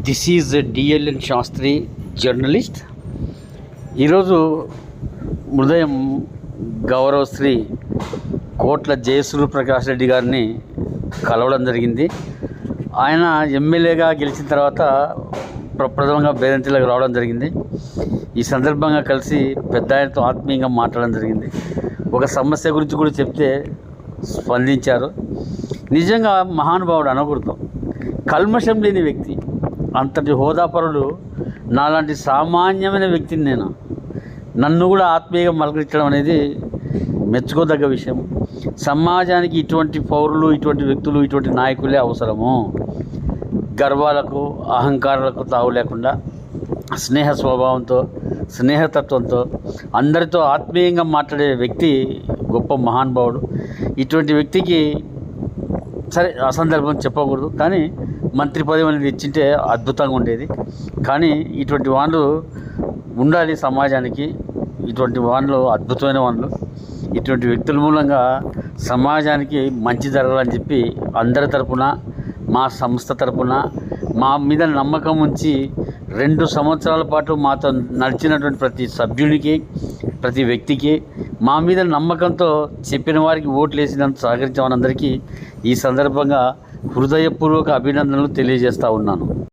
This is DLN Shastri journalist. ఈరోజు ఉదయం గౌరవశ్రీ కోట్ల జయసూర్య ప్రకాష్ రెడ్డి గారిని కలవడం జరిగింది. ఆయన ఎమ్మెల్యేగా గెలిచిన తర్వాత ప్రప్రథమంగా బేదంతిలోకి రావడం జరిగింది. ఈ సందర్భంగా కలిసి పెద్ద ఆయనతో ఆత్మీయంగా మాట్లాడడం జరిగింది. ఒక సమస్య గురించి కూడా చెప్తే స్పందించారు. నిజంగా మహానుభావుడు అనకూడదు, కల్మషం లేని వ్యక్తి, అంతటి హోదాపరుడు. నాలాంటి సామాన్యమైన వ్యక్తిని నన్ను కూడా ఆత్మీయంగా మలకరించడం అనేది మెచ్చుకోదగ్గ విషయం. సమాజానికి ఇటువంటి పౌరులు, ఇటువంటి వ్యక్తులు, ఇటువంటి నాయకులే అవసరము. గర్వాలకు, అహంకారాలకు తావు లేకుండా స్నేహ స్వభావంతో, స్నేహతత్వంతో అందరితో ఆత్మీయంగా మాట్లాడే వ్యక్తి గొప్ప మహానుభావుడు. ఇటువంటి వ్యక్తికి సరే అసందర్భం చెప్పకూడదు, కానీ మంత్రి పదవి అనేది ఇచ్చింటే అద్భుతంగా ఉండేది. కానీ ఇటువంటి వాళ్ళు ఉండాలి సమాజానికి. ఇటువంటి వాళ్ళు అద్భుతమైన వాళ్ళు. ఇటువంటి వ్యక్తుల మూలంగా సమాజానికి మంచి జరగాలని చెప్పి అందరి తరపున, మా సంస్థ తరపున, మా మీద నమ్మకం ఉంచి 2 సంవత్సరాల పాటు మాతో నడిచినటువంటి ప్రతి సభ్యునికి, ప్రతి వ్యక్తికి, మా మీద నమ్మకంతో చెప్పిన వారికి ఓట్లు వేసినందుకు సహకరించిన వారందరికీ ఈ సందర్భంగా హృదయపూర్వక అభినందనలు తెలియజేస్తూ ఉన్నాను.